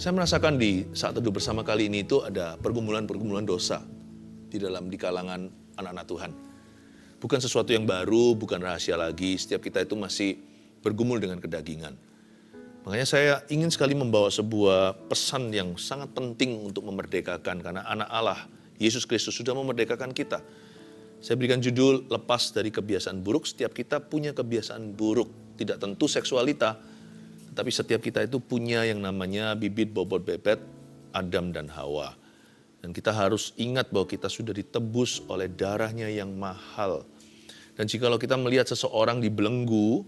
Saya merasakan di saat teduh bersama kali ini itu ada pergumulan-pergumulan dosa di kalangan anak-anak Tuhan. Bukan sesuatu yang baru, bukan rahasia lagi. Setiap kita itu masih bergumul dengan kedagingan. Makanya saya ingin sekali membawa sebuah pesan yang sangat penting untuk memerdekakan. Karena anak Allah, Yesus Kristus sudah memerdekakan kita. Saya berikan judul, lepas dari kebiasaan buruk. Setiap kita punya kebiasaan buruk. Tidak tentu seksualita, tapi setiap kita itu punya yang namanya bibit bobot bebet, Adam dan Hawa. Dan kita harus ingat bahwa kita sudah ditebus oleh darahnya yang mahal. Dan jikalau kita melihat seseorang dibelenggu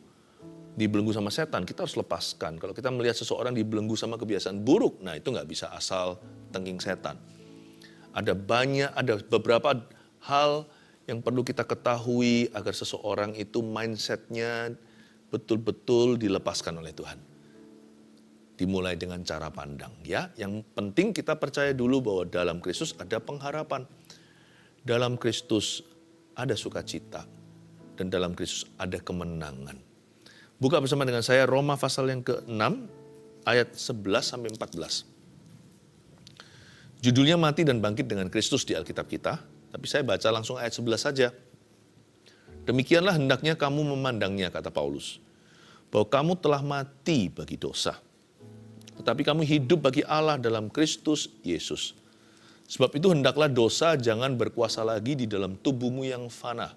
sama setan, kita harus lepaskan. Kalau kita melihat seseorang dibelenggu sama kebiasaan buruk, nah itu nggak bisa asal tengking setan. Ada beberapa hal yang perlu kita ketahui agar seseorang itu mindsetnya betul-betul dilepaskan oleh Tuhan. Dimulai dengan cara pandang, ya. Yang penting kita percaya dulu bahwa dalam Kristus ada pengharapan. Dalam Kristus ada sukacita. Dan dalam Kristus ada kemenangan. Buka bersama dengan saya Roma pasal yang ke-6 ayat 11 sampai 14. Judulnya mati dan bangkit dengan Kristus di Alkitab kita, tapi saya baca langsung ayat 11 saja. Demikianlah hendaknya kamu memandangnya, kata Paulus, bahwa kamu telah mati bagi dosa. Tetapi kamu hidup bagi Allah dalam Kristus Yesus. Sebab itu hendaklah dosa jangan berkuasa lagi di dalam tubuhmu yang fana,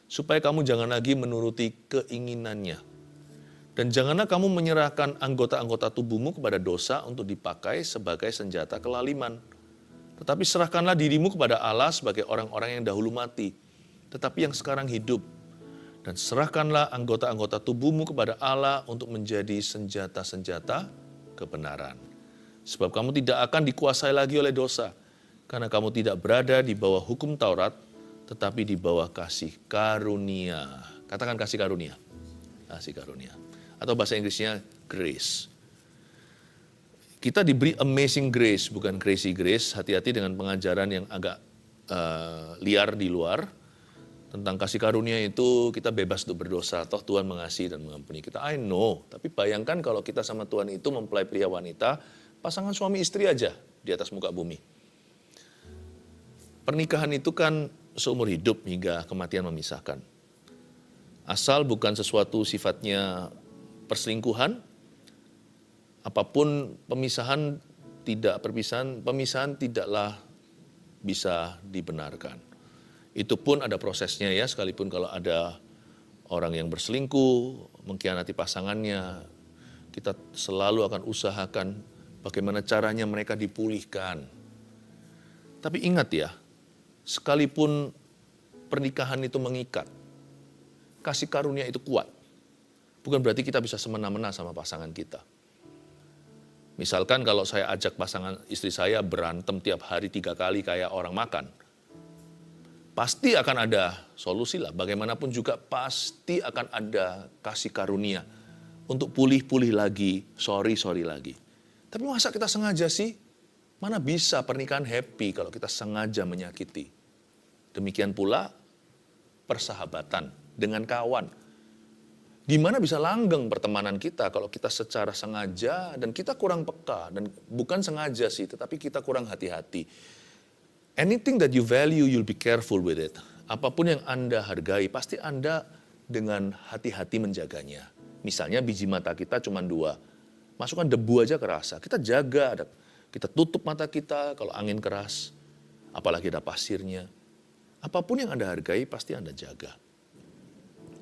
supaya kamu jangan lagi menuruti keinginannya. Dan janganlah kamu menyerahkan anggota-anggota tubuhmu kepada dosa untuk dipakai sebagai senjata kelaliman. Tetapi serahkanlah dirimu kepada Allah sebagai orang-orang yang dahulu mati, tetapi yang sekarang hidup. Dan serahkanlah anggota-anggota tubuhmu kepada Allah untuk menjadi senjata-senjata kebenaran. Sebab kamu tidak akan dikuasai lagi oleh dosa, karena kamu tidak berada di bawah hukum Taurat, tetapi di bawah kasih karunia. Katakan kasih karunia. Kasih karunia. Atau bahasa Inggrisnya grace. Kita diberi amazing grace, bukan crazy grace. Hati-hati dengan pengajaran yang agak liar di luar. Tentang kasih karunia itu kita bebas untuk berdosa. Toh Tuhan mengasihi dan mengampuni kita. I know. Tapi bayangkan kalau kita sama Tuhan itu mempelai pria wanita, pasangan suami istri aja di atas muka bumi. Pernikahan itu kan seumur hidup hingga kematian memisahkan. Asal bukan sesuatu sifatnya perselingkuhan, apapun pemisahan tidaklah bisa dibenarkan. Itu pun ada prosesnya ya, sekalipun kalau ada orang yang berselingkuh, mengkhianati pasangannya, kita selalu akan usahakan bagaimana caranya mereka dipulihkan. Tapi ingat ya, sekalipun pernikahan itu mengikat, kasih karunia itu kuat. Bukan berarti kita bisa semena-mena sama pasangan kita. Misalkan kalau saya ajak pasangan istri saya berantem tiap hari 3 kali kayak orang makan, pasti akan ada solusi lah. Bagaimanapun juga pasti akan ada kasih karunia untuk pulih-pulih lagi, sorry lagi. Tapi masa kita sengaja sih? Mana bisa pernikahan happy kalau kita sengaja menyakiti. Demikian pula persahabatan dengan kawan. Gimana bisa langgeng pertemanan kita kalau kita secara sengaja dan kita kurang peka. Dan bukan sengaja sih, tetapi kita kurang hati-hati. Anything that you value, you'll be careful with it. Apapun yang Anda hargai, pasti Anda dengan hati-hati menjaganya. Misalnya biji mata kita cuma 2. Masukkan debu aja kerasa. Kita jaga, kita tutup mata kita kalau angin keras. Apalagi ada pasirnya. Apapun yang Anda hargai, pasti Anda jaga.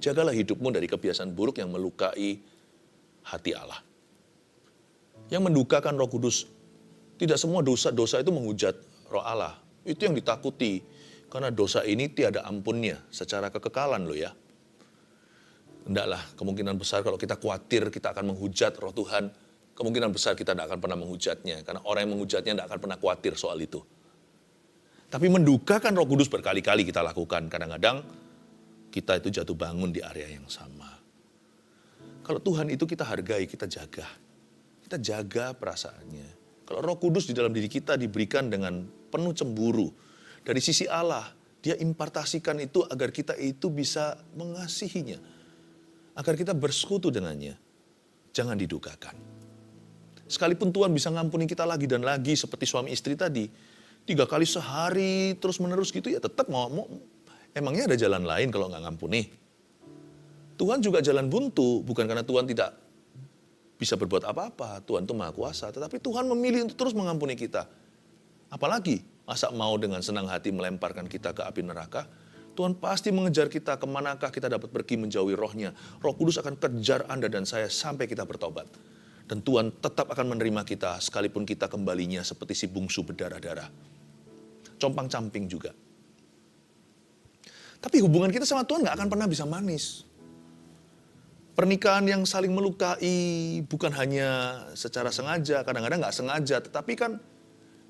Jagalah hidupmu dari kebiasaan buruk yang melukai hati Allah. Yang mendukakan Roh Kudus. Tidak semua dosa itu menghujat Roh Allah. Itu yang ditakuti. Karena dosa ini tiada ampunnya secara kekekalan loh ya. Hendaklah, kemungkinan besar kalau kita khawatir kita akan menghujat Roh Tuhan, kemungkinan besar kita tidak akan pernah menghujatnya. Karena orang yang menghujatnya tidak akan pernah khawatir soal itu. Tapi mendukakan Roh Kudus berkali-kali kita lakukan. Kadang-kadang kita itu jatuh bangun di area yang sama. Kalau Tuhan itu kita hargai, kita jaga. Kita jaga perasaannya. Kalau Roh Kudus di dalam diri kita diberikan dengan penuh cemburu. Dari sisi Allah, Dia impartasikan itu agar kita itu bisa mengasihinya. Agar kita bersekutu dengannya. Jangan didukakan. Sekalipun Tuhan bisa ngampuni kita lagi dan lagi seperti suami istri tadi, 3 kali sehari terus menerus gitu ya tetap mau emangnya ada jalan lain kalau nggak ngampuni. Tuhan juga jalan buntu, bukan karena Tuhan tidak bisa berbuat apa-apa. Tuhan itu Maha Kuasa, tetapi Tuhan memilih untuk terus mengampuni kita. Apalagi masa mau dengan senang hati melemparkan kita ke api neraka? Tuhan pasti mengejar kita kemanakah kita dapat pergi menjauhi rohnya. Roh Kudus akan kejar Anda dan saya sampai kita bertobat. Dan Tuhan tetap akan menerima kita sekalipun kita kembalinya seperti si bungsu berdarah-darah. Compang-camping juga. Tapi hubungan kita sama Tuhan gak akan pernah bisa manis. Pernikahan yang saling melukai bukan hanya secara sengaja, kadang-kadang gak sengaja, tetapi kan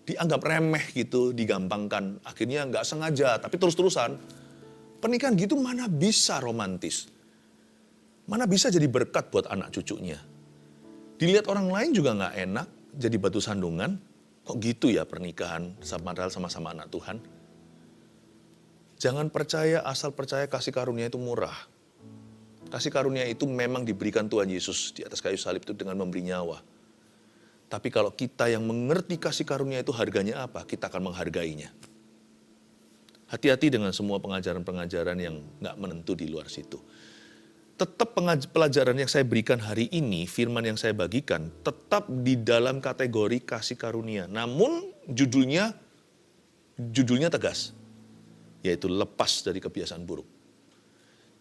dianggap remeh gitu, digampangkan. Akhirnya gak sengaja, tapi terus-terusan. Pernikahan gitu mana bisa romantis. Mana bisa jadi berkat buat anak cucunya. Dilihat orang lain juga gak enak, jadi batu sandungan. Kok gitu ya pernikahan padahal sama-sama anak Tuhan. Jangan percaya asal percaya kasih karunia itu murah. Kasih karunia itu memang diberikan Tuhan Yesus di atas kayu salib itu dengan memberi nyawa. Tapi kalau kita yang mengerti kasih karunia itu harganya apa, kita akan menghargainya. Hati-hati dengan semua pengajaran-pengajaran yang gak menentu di luar situ. Tetap pelajaran yang saya berikan hari ini, firman yang saya bagikan, tetap di dalam kategori kasih karunia. Namun judulnya tegas, yaitu lepas dari kebiasaan buruk.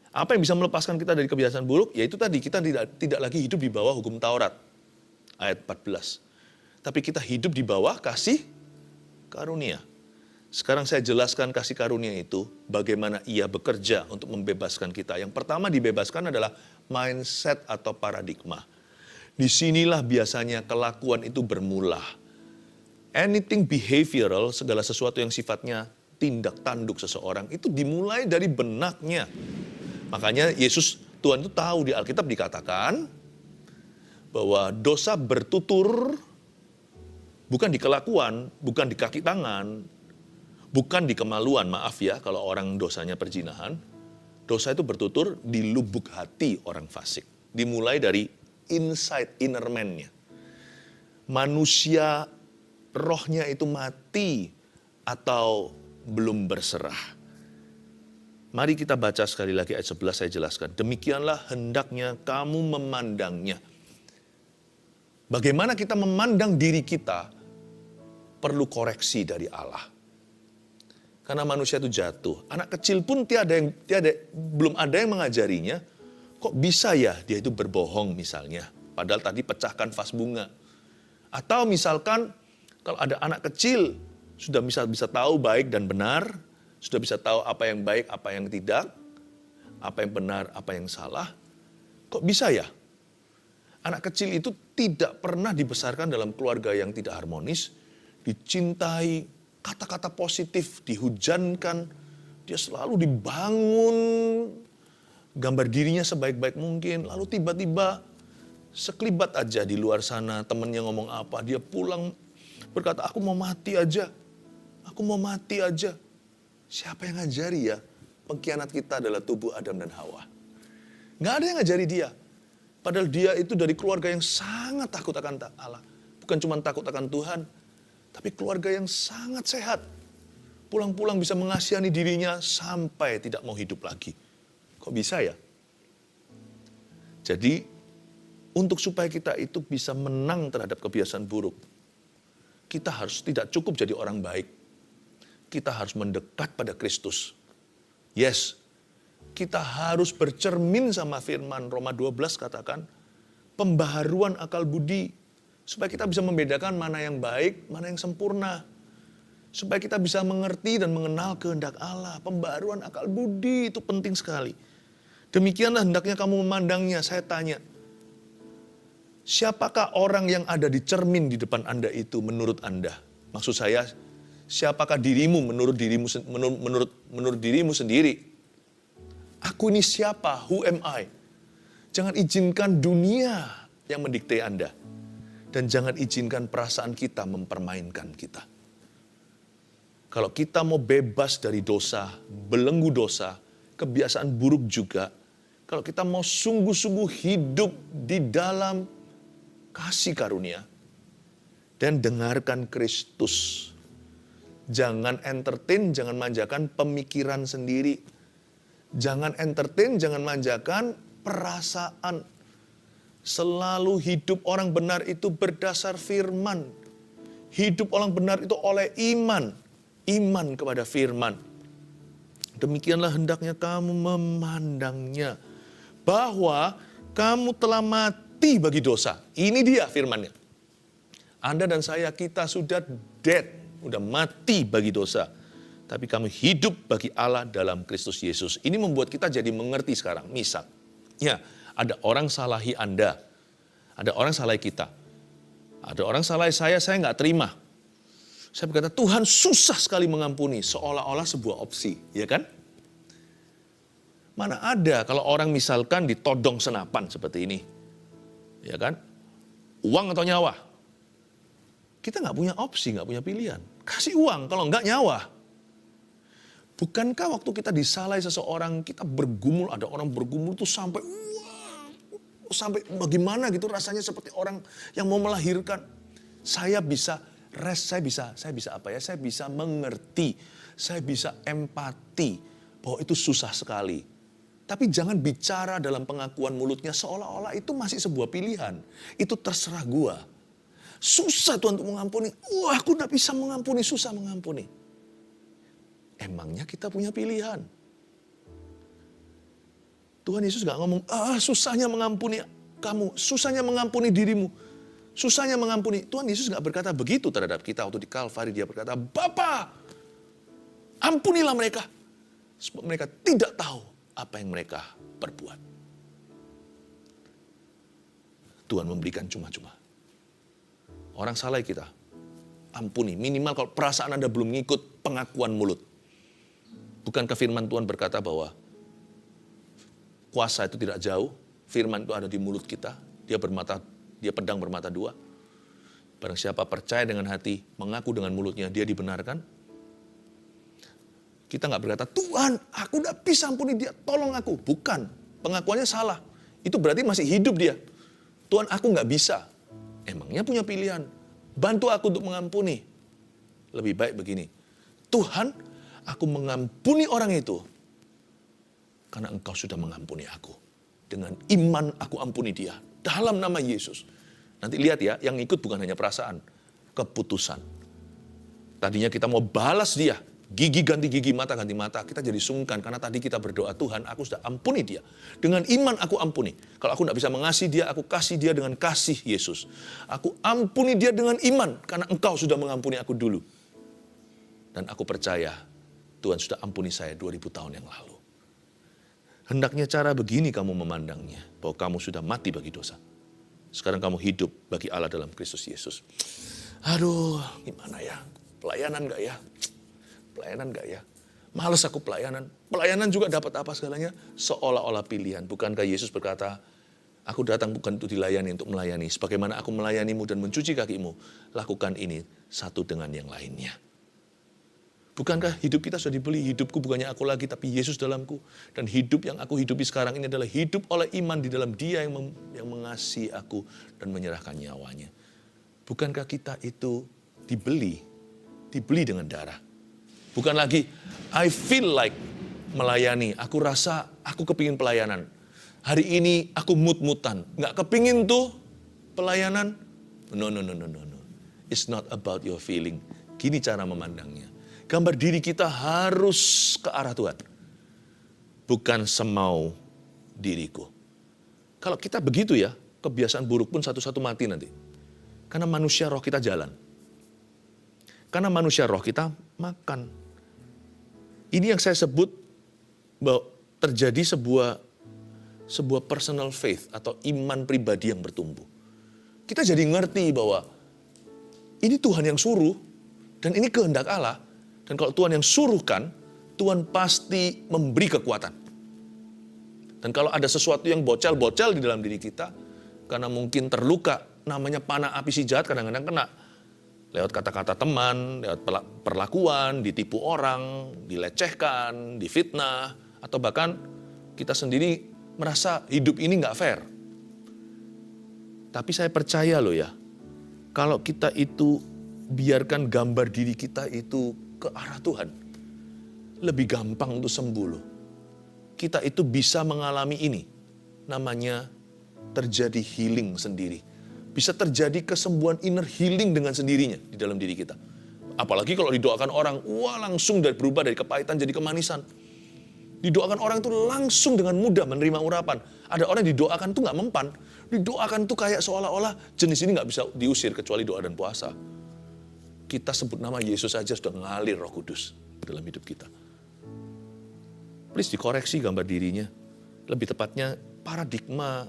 Apa yang bisa melepaskan kita dari kebiasaan buruk? Yaitu tadi, kita tidak lagi hidup di bawah hukum Taurat, ayat 14. Tapi kita hidup di bawah kasih karunia. Sekarang saya jelaskan kasih karunia itu, bagaimana ia bekerja untuk membebaskan kita. Yang pertama dibebaskan adalah mindset atau paradigma. Disinilah biasanya kelakuan itu bermula. Anything behavioral, segala sesuatu yang sifatnya tindak tanduk seseorang, itu dimulai dari benaknya. Makanya Tuhan itu tahu di Alkitab dikatakan, bahwa dosa bertutur, bukan di kelakuan, bukan di kaki tangan, bukan di kemaluan, maaf ya kalau orang dosanya perzinahan. Dosa itu bertutur di lubuk hati orang fasik. Dimulai dari inside, inner man-nya. Manusia rohnya itu mati atau belum berserah. Mari kita baca sekali lagi ayat 11 saya jelaskan. Demikianlah hendaknya kamu memandangnya. Bagaimana kita memandang diri kita perlu koreksi dari Allah. Karena manusia itu jatuh. Anak kecil pun belum ada yang mengajarinya. Kok bisa ya dia itu berbohong misalnya. Padahal tadi pecahkan vas bunga. Atau misalkan kalau ada anak kecil sudah bisa tahu baik dan benar. Sudah bisa tahu apa yang baik, apa yang tidak. Apa yang benar, apa yang salah. Kok bisa ya? Anak kecil itu tidak pernah dibesarkan dalam keluarga yang tidak harmonis. Dicintai, kata-kata positif dihujankan, dia selalu dibangun gambar dirinya sebaik-baik mungkin, lalu tiba-tiba sekelibat aja di luar sana, temennya ngomong apa, dia pulang berkata, aku mau mati aja. Siapa yang ngajari ya? Pengkhianat kita adalah tubuh Adam dan Hawa. Gak ada yang ngajari dia. Padahal dia itu dari keluarga yang sangat takut akan Allah. Bukan cuma takut akan Tuhan, tapi keluarga yang sangat sehat. Pulang-pulang bisa mengasihani dirinya sampai tidak mau hidup lagi. Kok bisa ya? Jadi, untuk supaya kita itu bisa menang terhadap kebiasaan buruk, kita harus tidak cukup jadi orang baik. Kita harus mendekat pada Kristus. Yes, kita harus bercermin sama firman Roma 12 katakan, pembaharuan akal budi, supaya kita bisa membedakan mana yang baik, mana yang sempurna. Supaya kita bisa mengerti dan mengenal kehendak Allah. Pembaruan akal budi itu penting sekali. Demikianlah hendaknya kamu memandangnya. Saya tanya, siapakah orang yang ada di cermin di depan Anda itu menurut Anda? Maksud saya, siapakah dirimu menurut dirimu sendiri? Aku ini siapa? Who am I? Jangan izinkan dunia yang mendikte Anda. Dan jangan izinkan perasaan kita mempermainkan kita. Kalau kita mau bebas dari dosa, belenggu dosa, kebiasaan buruk juga, kalau kita mau sungguh-sungguh hidup di dalam kasih karunia, dan dengarkan Kristus. Jangan entertain, jangan manjakan pemikiran sendiri. Jangan entertain, jangan manjakan perasaan. Selalu hidup orang benar itu berdasar firman. Hidup orang benar itu oleh iman. Iman kepada firman. Demikianlah hendaknya kamu memandangnya. Bahwa kamu telah mati bagi dosa. Ini dia firmannya. Anda dan saya, kita sudah dead. Udah mati bagi dosa. Tapi kamu hidup bagi Allah dalam Kristus Yesus. Ini membuat kita jadi mengerti sekarang. Misal, ya, ada orang salahi Anda. Ada orang salahi kita. Ada orang salahi saya nggak terima. Saya berkata, Tuhan susah sekali mengampuni. Seolah-olah sebuah opsi, ya kan? Mana ada kalau orang misalkan ditodong senapan seperti ini. Ya kan? Uang atau nyawa? Kita nggak punya opsi, nggak punya pilihan. Kasih uang, kalau nggak nyawa. Bukankah waktu kita disalahi seseorang, kita bergumul, ada orang bergumul tuh sampai, wah, sampai bagaimana gitu rasanya seperti orang yang mau melahirkan. Saya bisa apa ya? Saya bisa mengerti, saya bisa empati bahwa itu susah sekali. Tapi jangan bicara dalam pengakuan mulutnya seolah-olah itu masih sebuah pilihan. Itu terserah gua. Susah Tuhan untuk mengampuni. Wah, aku gak bisa mengampuni, susah mengampuni. Emangnya kita punya pilihan? Tuhan Yesus gak ngomong, susahnya mengampuni kamu, susahnya mengampuni dirimu, susahnya mengampuni. Tuhan Yesus gak berkata begitu terhadap kita waktu di Kalvari. Dia berkata, Bapa, ampunilah mereka. Sebab mereka tidak tahu apa yang mereka perbuat. Tuhan memberikan cuma-cuma. Orang salah kita, ampuni. Minimal kalau perasaan Anda belum ngikut pengakuan mulut. Bukankah firman Tuhan berkata bahwa kuasa itu tidak jauh, firman itu ada di mulut kita. Dia pedang bermata dua. Barang siapa percaya dengan hati, mengaku dengan mulutnya, dia dibenarkan. Kita nggak berkata, Tuhan, aku udah bisa ampuni dia, tolong aku. Bukan, pengakuannya salah. Itu berarti masih hidup dia. Tuhan, aku nggak bisa. Emangnya punya pilihan, bantu aku untuk mengampuni. Lebih baik begini, Tuhan, aku mengampuni orang itu, karena Engkau sudah mengampuni aku. Dengan iman aku ampuni dia, dalam nama Yesus. Nanti lihat ya, yang ikut bukan hanya perasaan, keputusan. Tadinya kita mau balas dia, gigi ganti gigi, mata ganti mata. Kita jadi sungkan karena tadi kita berdoa, Tuhan aku sudah ampuni dia. Dengan iman aku ampuni. Kalau aku tidak bisa mengasihi dia, aku kasih dia dengan kasih Yesus. Aku ampuni dia dengan iman karena Engkau sudah mengampuni aku dulu. Dan aku percaya Tuhan sudah ampuni saya 2000 tahun yang lalu. Hendaknya cara begini kamu memandangnya. Bahwa kamu sudah mati bagi dosa. Sekarang kamu hidup bagi Allah dalam Kristus Yesus. Aduh, gimana ya? Pelayanan gak ya? Pelayanan gak ya? Males aku pelayanan. Pelayanan juga dapat apa segalanya? Seolah-olah pilihan. Bukankah Yesus berkata, aku datang bukan untuk dilayani, untuk melayani. Sebagaimana aku melayanimu dan mencuci kakimu, lakukan ini satu dengan yang lainnya. Bukankah hidup kita sudah dibeli? Hidupku bukannya aku lagi, tapi Yesus dalamku. Dan hidup yang aku hidupi sekarang ini adalah hidup oleh iman di dalam Dia yang mengasihi aku dan menyerahkan nyawanya. Bukankah kita itu dibeli dengan darah? Bukan lagi, I feel like melayani. Aku rasa aku kepingin pelayanan. Hari ini aku mut-mutan. Nggak kepingin tuh pelayanan. No. It's not about your feeling. Gini cara memandangnya. Gambar diri kita harus ke arah Tuhan. Bukan semau diriku. Kalau kita begitu ya, kebiasaan buruk pun satu-satu mati nanti. Karena manusia roh kita jalan. Karena manusia roh kita makan. Ini yang saya sebut bahwa terjadi sebuah personal faith atau iman pribadi yang bertumbuh. Kita jadi ngerti bahwa ini Tuhan yang suruh dan ini kehendak Allah. Dan kalau Tuhan yang suruhkan, Tuhan pasti memberi kekuatan. Dan kalau ada sesuatu yang bocel-bocel di dalam diri kita, karena mungkin terluka, namanya panah api si jahat kadang-kadang kena. Lewat kata-kata teman, lewat perlakuan, ditipu orang, dilecehkan, difitnah, atau bahkan kita sendiri merasa hidup ini nggak fair. Tapi saya percaya loh ya, Kalau kita itu biarkan gambar diri kita itu ke arah Tuhan, lebih gampang untuk sembuh loh. Kita itu bisa mengalami ini, namanya terjadi healing sendiri. Bisa terjadi kesembuhan inner healing dengan sendirinya di dalam diri kita. Apalagi kalau didoakan orang, wah langsung berubah dari kepahitan jadi kemanisan. Didoakan orang itu langsung dengan mudah menerima urapan. Ada orang yang didoakan itu nggak mempan. Didoakan itu kayak seolah-olah jenis ini nggak bisa diusir kecuali doa dan puasa. Kita sebut nama Yesus saja sudah ngalir Roh Kudus dalam hidup kita. Please dikoreksi gambar dirinya. Lebih tepatnya paradigma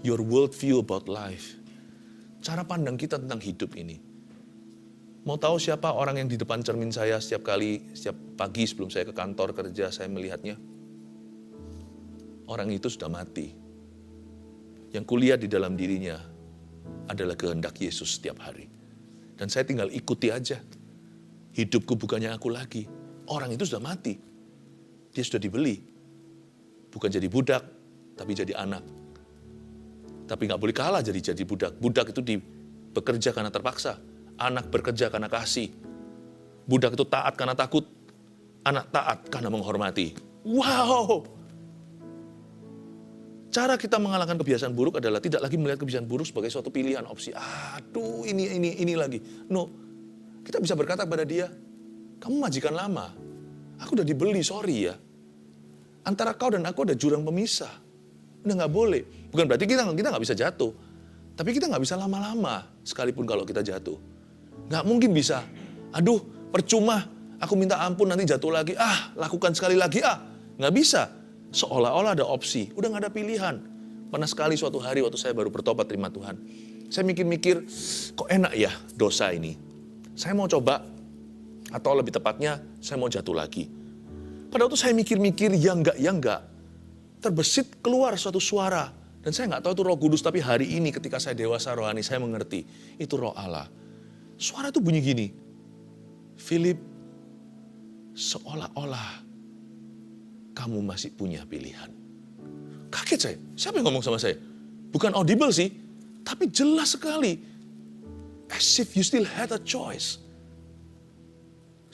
your world view about life. Cara pandang kita tentang hidup ini. Mau tahu siapa orang yang di depan cermin saya setiap pagi sebelum saya ke kantor kerja, saya melihatnya? Orang itu sudah mati. Yang kulihat di dalam dirinya adalah kehendak Yesus setiap hari. Dan saya tinggal ikuti aja. Hidupku bukannya aku lagi. Orang itu sudah mati. Dia sudah dibeli. Bukan jadi budak, tapi jadi anak. Tapi nggak boleh kalah jadi budak. Budak itu bekerja karena terpaksa. Anak bekerja karena kasih. Budak itu taat karena takut. Anak taat karena menghormati. Wow! Cara kita mengalahkan kebiasaan buruk adalah tidak lagi melihat kebiasaan buruk sebagai suatu pilihan, opsi. Aduh, ini lagi. No, kita bisa berkata kepada dia, kamu majikan lama. Aku udah dibeli, sorry ya. Antara kau dan aku ada jurang pemisah. Udah nggak boleh. Bukan berarti kita nggak bisa jatuh. Tapi kita nggak bisa lama-lama sekalipun kalau kita jatuh. Nggak mungkin bisa. Aduh, percuma. Aku minta ampun nanti jatuh lagi. Lakukan sekali lagi. Nggak bisa. Seolah-olah ada opsi. Udah nggak ada pilihan. Pernah sekali suatu hari waktu saya baru bertobat terima Tuhan. Saya mikir-mikir, kok enak ya dosa ini. Saya mau coba. Atau lebih tepatnya, saya mau jatuh lagi. Pada waktu saya mikir-mikir, ya enggak. Terbesit keluar suatu suara. Dan saya nggak tahu itu Roh Kudus, tapi hari ini ketika saya dewasa rohani, saya mengerti. Itu Roh Allah. Suara itu bunyi gini. Philip, seolah-olah kamu masih punya pilihan. Kaget saya. Siapa yang ngomong sama saya? Bukan audible sih, tapi jelas sekali. As if you still had a choice.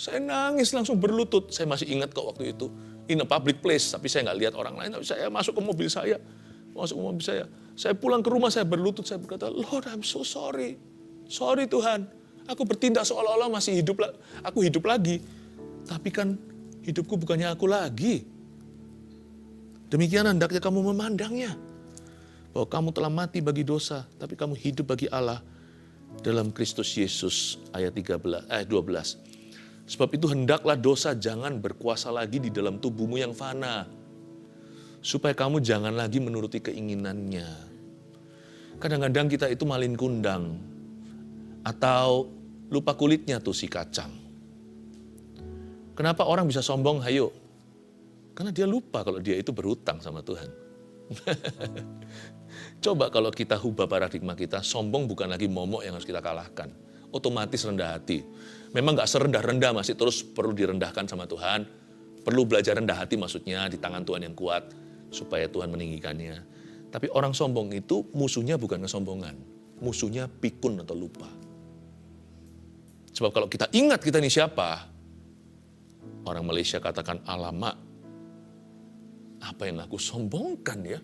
Saya nangis langsung berlutut. Saya masih ingat kok waktu itu. In a public place, tapi saya nggak lihat orang lain. Tapi saya masuk ke mobil saya. Saya pulang ke rumah, saya berlutut. Saya berkata, Lord, I'm so sorry. Sorry Tuhan. Aku bertindak seolah-olah masih hidup. Aku hidup lagi. Tapi kan hidupku bukannya aku lagi. Demikian hendaknya kamu memandangnya. Bahwa kamu telah mati bagi dosa, tapi kamu hidup bagi Allah dalam Kristus Yesus. Ayat 12. Sebab itu hendaklah dosa jangan berkuasa lagi di dalam tubuhmu yang fana. Supaya kamu jangan lagi menuruti keinginannya. Kadang-kadang kita itu malin kundang. Atau lupa kulitnya tuh si kacang. Kenapa orang bisa sombong? Hayo. Karena dia lupa kalau dia itu berhutang sama Tuhan. Coba kalau kita ubah paradigma kita, sombong bukan lagi momok yang harus kita kalahkan. Otomatis rendah hati. Memang gak serendah-rendah, masih terus perlu direndahkan sama Tuhan. Perlu belajar rendah hati maksudnya di tangan Tuhan yang kuat. Supaya Tuhan meninggikannya. Tapi orang sombong itu musuhnya bukan kesombongan. Musuhnya pikun atau lupa. Sebab kalau kita ingat kita ini siapa, orang Malaysia katakan, alamak, apa yang aku sombongkan ya?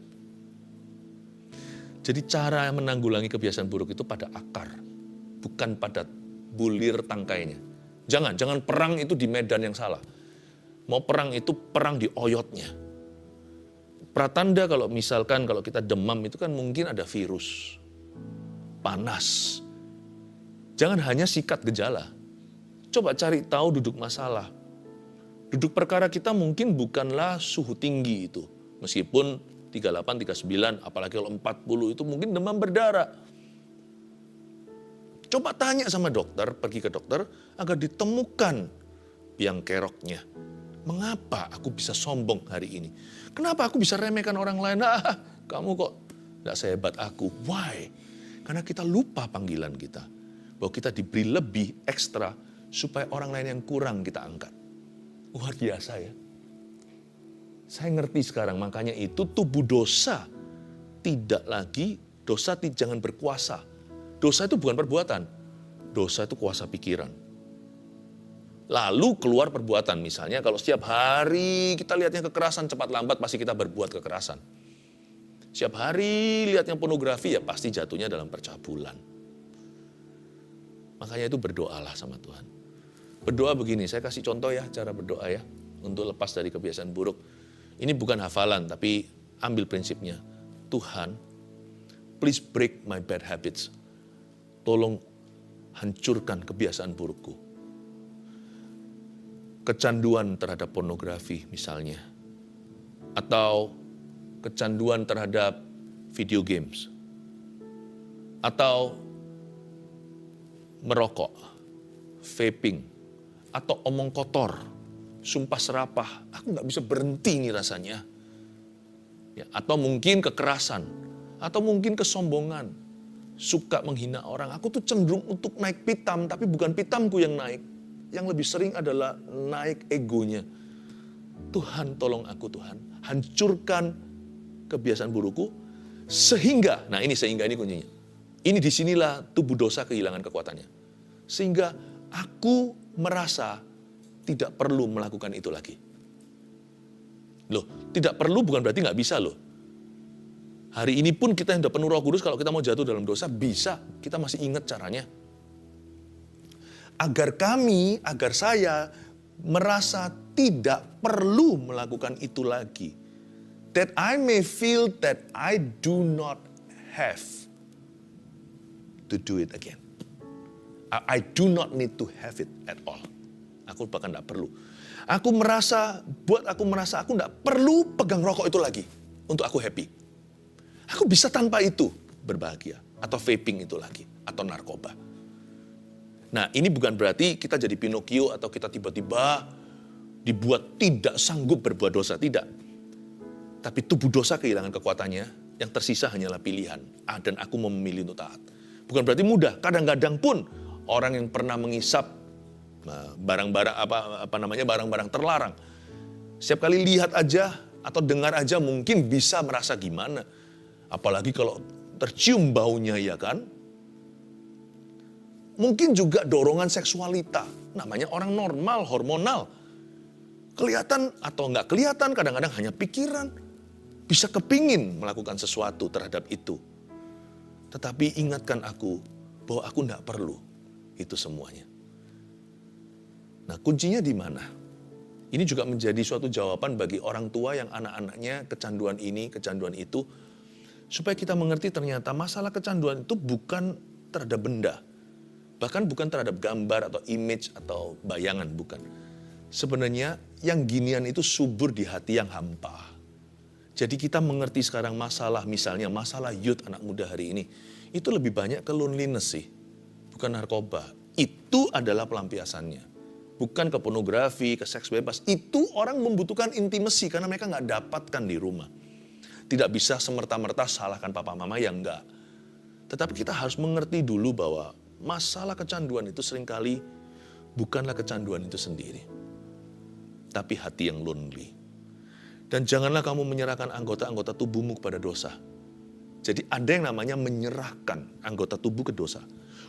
Jadi cara menanggulangi kebiasaan buruk itu pada akar, bukan pada bulir tangkainya. Jangan perang itu di medan yang salah. Mau perang itu perang di oyotnya. Pratanda kalau misalkan kalau kita demam itu kan mungkin ada virus, panas. Jangan hanya sikat gejala. Coba cari tahu duduk masalah. Duduk perkara kita mungkin bukanlah suhu tinggi itu. Meskipun 38, 39, apalagi kalau 40 itu mungkin demam berdarah. Coba tanya sama dokter, pergi ke dokter agar ditemukan biang keroknya. Mengapa aku bisa sombong hari ini? Kenapa aku bisa remehkan orang lain? Kamu kok gak sehebat aku. Why? Karena kita lupa panggilan kita. Bahwa kita diberi lebih ekstra supaya orang lain yang kurang kita angkat. Luar biasa ya. Saya ngerti sekarang, makanya itu tubuh dosa. Tidak lagi, dosa jangan berkuasa. Dosa itu bukan perbuatan. Dosa itu kuasa pikiran. Lalu keluar perbuatan. Misalnya kalau setiap hari kita lihatnya kekerasan, cepat lambat pasti kita berbuat kekerasan. Setiap hari lihatnya pornografi, ya pasti jatuhnya dalam percabulan. Makanya itu berdoalah sama Tuhan. Berdoa begini, saya kasih contoh ya, cara berdoa ya. Untuk lepas dari kebiasaan buruk. Ini bukan hafalan, tapi ambil prinsipnya. Tuhan, please break my bad habits. Tolong hancurkan kebiasaan burukku. Kecanduan terhadap pornografi misalnya. Atau kecanduan terhadap video games. Atau merokok, vaping, atau omong kotor, sumpah serapah, aku gak bisa berhenti nih rasanya. Ya, atau mungkin kekerasan, atau mungkin kesombongan, suka menghina orang. Aku tuh cenderung untuk naik pitam, tapi bukan pitamku yang naik. Yang lebih sering adalah naik egonya. Tuhan tolong aku Tuhan, hancurkan kebiasaan burukku, sehingga, nah ini sehingga ini kuncinya. Ini disinilah tubuh dosa kehilangan kekuatannya. Sehingga aku merasa tidak perlu melakukan itu lagi. Loh, tidak perlu bukan berarti nggak bisa loh. Hari ini pun kita yang udah penuh Roh Kudus, kalau kita mau jatuh dalam dosa, bisa. Kita masih ingat caranya. Agar saya merasa tidak perlu melakukan itu lagi. That I may feel that I do not have to do it again. I do not need to have it at all. Aku bahkan tidak perlu. Aku merasa aku tidak perlu pegang rokok itu lagi untuk aku happy. Aku bisa tanpa itu berbahagia. Atau vaping itu lagi. Atau narkoba. Nah ini bukan berarti kita jadi Pinocchio atau kita tiba-tiba dibuat tidak sanggup berbuat dosa. Tidak. Tapi tubuh dosa kehilangan kekuatannya. Yang tersisa hanyalah pilihan. Dan aku mau memilih untuk taat. Bukan berarti mudah. Kadang-kadang pun orang yang pernah mengisap barang-barang terlarang. Setiap kali lihat aja atau dengar aja mungkin bisa merasa gimana. Apalagi kalau tercium baunya ya kan. Mungkin juga dorongan seksualita. Namanya orang normal, hormonal. Kelihatan atau enggak kelihatan kadang-kadang hanya pikiran. Bisa kepingin melakukan sesuatu terhadap itu. Tetapi ingatkan aku bahwa aku enggak perlu itu semuanya. Nah kuncinya di mana? Ini juga menjadi suatu jawaban bagi orang tua yang anak-anaknya kecanduan ini, kecanduan itu. Supaya kita mengerti ternyata masalah kecanduan itu bukan terhadap benda. Bahkan bukan terhadap gambar atau image atau bayangan, bukan. Sebenarnya yang ginian itu subur di hati yang hampa. Jadi kita mengerti sekarang masalah, misalnya masalah youth anak muda hari ini. Itu lebih banyak ke loneliness sih. Bukan narkoba. Itu adalah pelampiasannya. Bukan ke pornografi, ke seks bebas. Itu orang membutuhkan intimasi karena mereka nggak dapatkan di rumah. Tidak bisa semerta-merta salahkan papa mama yang enggak. Tetapi kita harus mengerti dulu bahwa masalah kecanduan itu seringkali bukanlah kecanduan itu sendiri. Tapi hati yang lonely. Dan janganlah kamu menyerahkan anggota-anggota tubuhmu kepada dosa. Jadi ada yang namanya menyerahkan anggota tubuh ke dosa.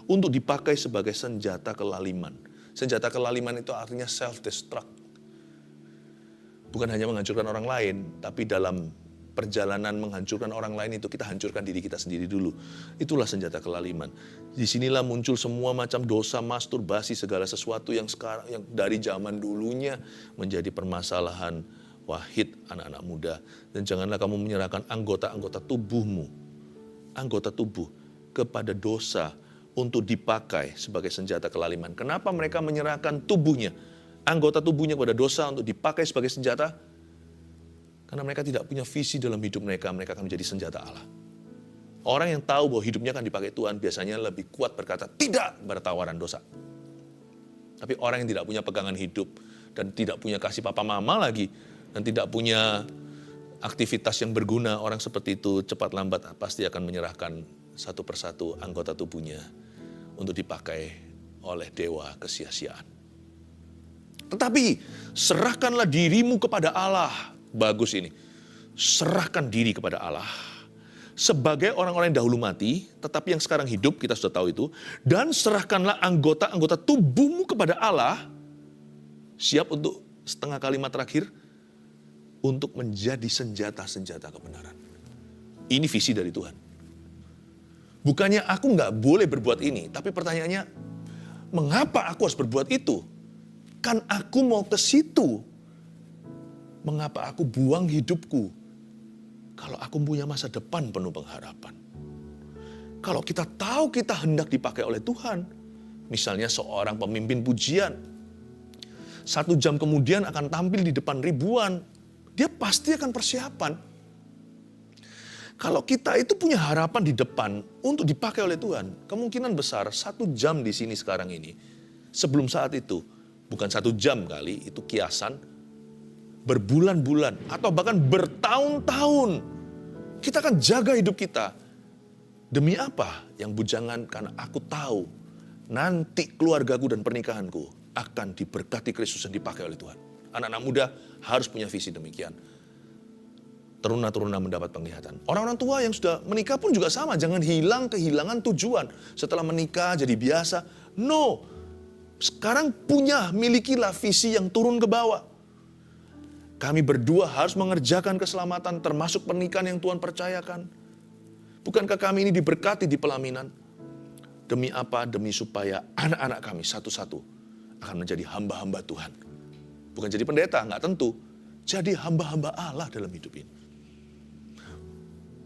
Untuk dipakai sebagai senjata kelaliman. Senjata kelaliman itu artinya self-destruct. Bukan hanya menghancurkan orang lain, tapi dalam perjalanan menghancurkan orang lain itu kita hancurkan diri kita sendiri dulu. Itulah senjata kelaliman. Disinilah muncul semua macam dosa, masturbasi, segala sesuatu yang sekarang, yang dari zaman dulunya menjadi permasalahan wahid anak-anak muda. Dan janganlah kamu menyerahkan anggota-anggota tubuhmu, anggota tubuh kepada dosa untuk dipakai sebagai senjata kelaliman. Kenapa mereka menyerahkan tubuhnya, anggota tubuhnya kepada dosa untuk dipakai sebagai senjata? Karena mereka tidak punya visi dalam hidup mereka akan menjadi senjata Allah. Orang yang tahu bahwa hidupnya akan dipakai Tuhan biasanya lebih kuat berkata tidak pada tawaran dosa. Tapi orang yang tidak punya pegangan hidup dan tidak punya kasih papa mama lagi dan tidak punya aktivitas yang berguna, orang seperti itu cepat lambat pasti akan menyerahkan satu persatu anggota tubuhnya untuk dipakai oleh dewa kesia-siaan. Tetapi serahkanlah dirimu kepada Allah. Bagus ini. Serahkan diri kepada Allah. sebagai orang-orang yang dahulu mati, tetapi yang sekarang hidup, kita sudah tahu itu. Dan serahkanlah anggota-anggota tubuhmu kepada Allah, siap untuk setengah kalimat terakhir, untuk menjadi senjata-senjata kebenaran. Ini visi dari Tuhan. Bukannya aku nggak boleh berbuat ini, tapi pertanyaannya, mengapa aku harus berbuat itu? Kan aku mau ke situ. Mengapa aku buang hidupku? Kalau aku punya masa depan penuh pengharapan. Kalau kita tahu kita hendak dipakai oleh Tuhan, misalnya seorang pemimpin pujian, 1 jam kemudian akan tampil di depan ribuan, dia pasti akan persiapan. Kalau kita itu punya harapan di depan untuk dipakai oleh Tuhan, kemungkinan besar 1 jam di sini sekarang ini, sebelum saat itu, bukan 1 jam kali, itu kiasan, berbulan-bulan, atau bahkan bertahun-tahun, kita akan jaga hidup kita. Demi apa? Yang bujangan, karena aku tahu, nanti keluargaku dan pernikahanku akan diberkati Kristus dan dipakai oleh Tuhan. Anak-anak muda harus punya visi demikian. Teruna-teruna mendapat penglihatan. Orang-orang tua yang sudah menikah pun juga sama. Jangan kehilangan tujuan. Setelah menikah jadi biasa. No. Sekarang milikilah visi yang turun ke bawah. Kami berdua harus mengerjakan keselamatan termasuk pernikahan yang Tuhan percayakan. Bukankah kami ini diberkati di pelaminan? Demi apa? Demi supaya anak-anak kami satu-satu akan menjadi hamba-hamba Tuhan. Bukan jadi pendeta, nggak tentu. Jadi hamba-hamba Allah dalam hidup ini.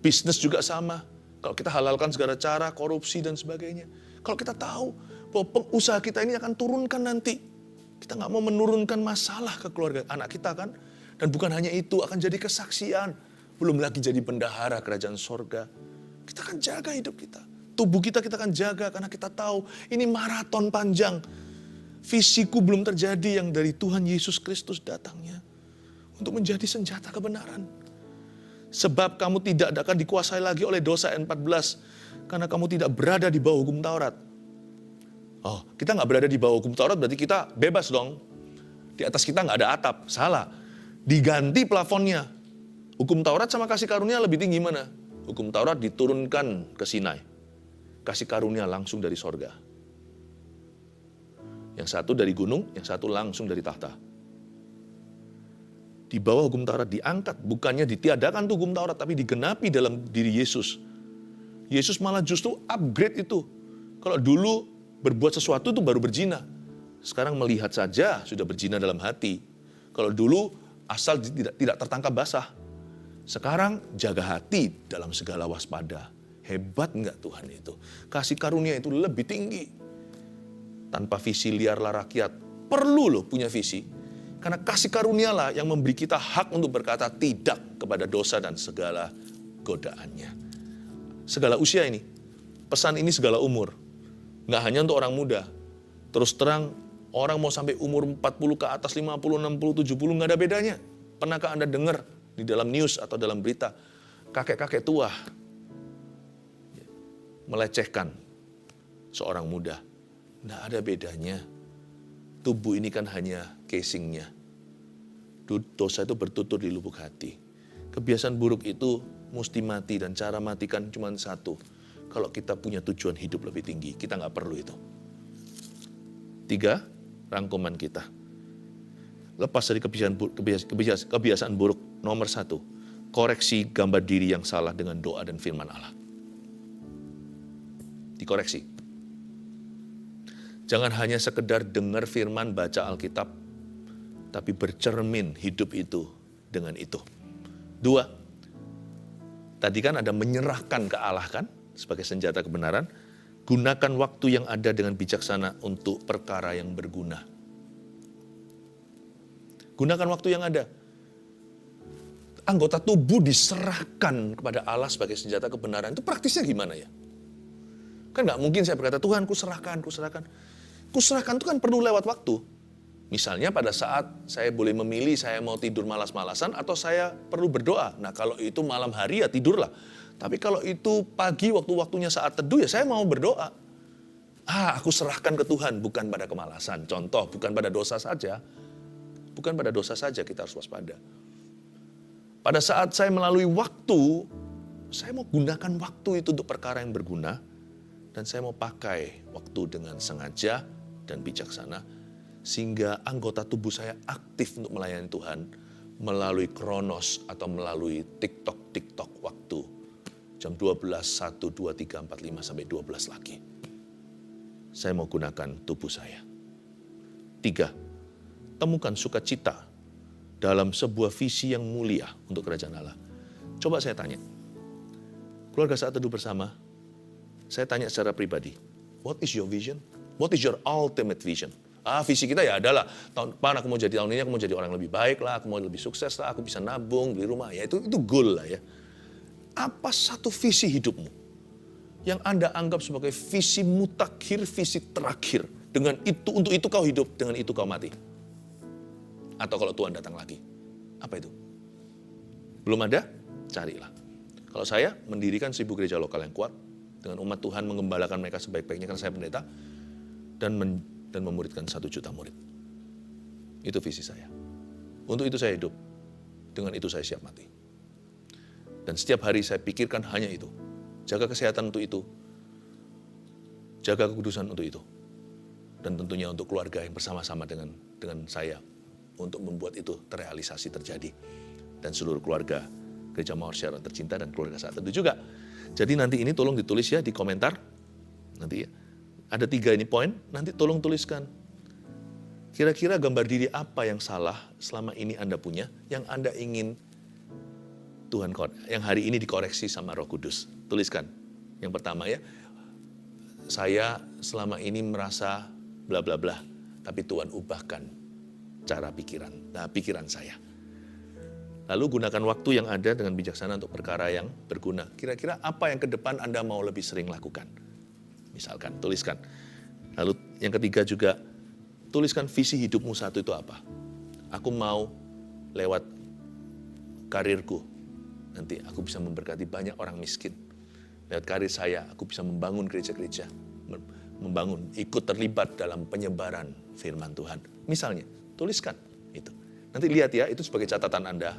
Bisnis juga sama. Kalau kita halalkan segala cara, korupsi dan sebagainya. Kalau kita tahu bahwa usaha kita ini akan turunkan nanti. Kita nggak mau menurunkan masalah ke keluarga anak kita kan. Dan bukan hanya itu, akan jadi kesaksian. Belum lagi jadi bendahara kerajaan sorga. Kita akan jaga hidup kita. Tubuh kita akan jaga karena kita tahu ini maraton panjang. Visiku belum terjadi yang dari Tuhan Yesus Kristus datangnya. Untuk menjadi senjata kebenaran. Sebab kamu tidak akan dikuasai lagi oleh dosa ayat 14. Karena kamu tidak berada di bawah hukum Taurat. Oh, kita nggak berada di bawah hukum Taurat berarti kita bebas dong. Di atas kita nggak ada atap. Salah. Diganti plafonnya. Hukum Taurat sama kasih karunia lebih tinggi mana? Hukum Taurat diturunkan ke Sinai. Kasih karunia langsung dari sorga. Yang satu dari gunung, yang satu langsung dari tahta. Di bawah hukum Taurat diangkat. Bukannya ditiadakan tuh hukum Taurat, tapi digenapi dalam diri Yesus. Yesus malah justru upgrade itu. Kalau dulu berbuat sesuatu itu baru berzina. Sekarang melihat saja sudah berzina dalam hati. Kalau dulu asal tidak tertangkap basah. Sekarang jaga hati dalam segala waspada. Hebat enggak Tuhan itu? Kasih karunia itu lebih tinggi. Tanpa visi liarlah rakyat. Perlu loh punya visi. Karena kasih karunialah yang memberi kita hak untuk berkata tidak kepada dosa dan segala godaannya. Segala usia ini. Pesan ini segala umur. Nggak hanya untuk orang muda. Terus terang, orang mau sampai umur 40 ke atas, 50, 60, 70, nggak ada bedanya. Pernahkah Anda dengar di dalam news atau dalam berita, kakek-kakek tua melecehkan seorang muda? Nggak ada bedanya. Tubuh ini kan hanya casingnya. Dosa itu bertutur di lubuk hati. Kebiasaan buruk itu mesti mati dan cara matikan cuma satu. Kalau kita punya tujuan hidup lebih tinggi, kita nggak perlu itu. 3, rangkuman kita. Lepas dari kebiasaan buruk. Nomor 1, koreksi gambar diri yang salah dengan doa dan firman Allah. Dikoreksi. Jangan hanya sekedar dengar firman, baca Alkitab, tapi bercermin hidup itu dengan itu. 2, tadi kan ada menyerahkan ke Allah kan, sebagai senjata kebenaran. Gunakan waktu yang ada dengan bijaksana untuk perkara yang berguna. Gunakan waktu yang ada. Anggota tubuh diserahkan kepada Allah sebagai senjata kebenaran. Itu praktisnya gimana ya? Kan nggak mungkin saya berkata, Tuhan ku serahkan. Kuserahkan itu kan perlu lewat waktu. Misalnya pada saat saya boleh memilih saya mau tidur malas-malasan atau saya perlu berdoa. Nah kalau itu malam hari ya tidurlah. Tapi kalau itu pagi waktu-waktunya saat teduh ya saya mau berdoa. Aku serahkan ke Tuhan bukan pada kemalasan. Contoh, bukan pada dosa saja. Bukan pada dosa saja kita harus waspada. Pada saat saya melalui waktu saya mau gunakan waktu itu untuk perkara yang berguna, dan saya mau pakai waktu dengan sengaja dan bijaksana, sehingga anggota tubuh saya aktif untuk melayani Tuhan melalui Kronos atau melalui TikTok waktu. Jam 12, 1, 2, 3, 4, 5, sampai 12 lagi. Saya mau gunakan tubuh saya. 3, temukan sukacita dalam sebuah visi yang mulia untuk kerajaan Allah. Coba saya tanya, keluarga Saat Teduh Bersama, saya tanya secara pribadi, what is your vision? What is your ultimate vision? Visi kita ya adalah, tahun depan aku mau jadi, tahun ini aku mau jadi orang yang lebih baik lah, aku mau lebih sukses lah, aku bisa nabung, beli rumah, ya itu goal lah ya. Apa satu visi hidupmu yang Anda anggap sebagai visi mutakhir, visi terakhir? Dengan itu, untuk itu kau hidup, dengan itu kau mati. Atau kalau Tuhan datang lagi, apa itu? Belum ada? Carilah. Kalau saya mendirikan 1000 gereja lokal yang kuat, dengan umat Tuhan mengembalakan mereka sebaik-baiknya karena saya pendeta, dan memuridkan 1 juta murid. Itu visi saya. Untuk itu saya hidup, dengan itu saya siap mati. Dan setiap hari saya pikirkan hanya itu. Jaga kesehatan untuk itu, jaga kekudusan untuk itu, dan tentunya untuk keluarga yang bersama-sama dengan saya, untuk membuat itu terrealisasi, terjadi. Dan seluruh keluarga Gereja Mawar Syaron tercinta dan keluarga Saat Teduh juga. Jadi nanti ini tolong ditulis ya di komentar. Nanti ya. Ada 3 ini poin, nanti tolong tuliskan. Kira-kira gambar diri apa yang salah selama ini Anda punya, yang Anda ingin Tuhan, yang hari ini dikoreksi sama Roh Kudus. Tuliskan. Yang pertama ya, saya selama ini merasa bla bla bla, tapi Tuhan ubahkan cara pikiran saya. Lalu gunakan waktu yang ada dengan bijaksana untuk perkara yang berguna. Kira-kira apa yang ke depan Anda mau lebih sering lakukan? Misalkan, tuliskan. Lalu yang ketiga juga, tuliskan visi hidupmu satu itu apa? Aku mau lewat karirku, nanti aku bisa memberkati banyak orang miskin. Lewat karir saya, aku bisa membangun gereja-gereja. Ikut terlibat dalam penyebaran firman Tuhan. Misalnya, tuliskan itu. Nanti lihat ya, itu sebagai catatan Anda.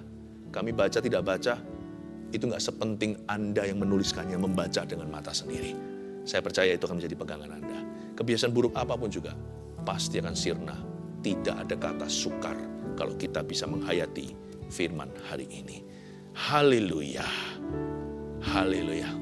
Kami baca tidak baca, itu nggak sepenting Anda yang menuliskannya, membaca dengan mata sendiri. Saya percaya itu akan menjadi pegangan Anda. Kebiasaan buruk apapun juga, pasti akan sirna. Tidak ada kata sukar kalau kita bisa menghayati firman hari ini. Haleluya. Haleluya.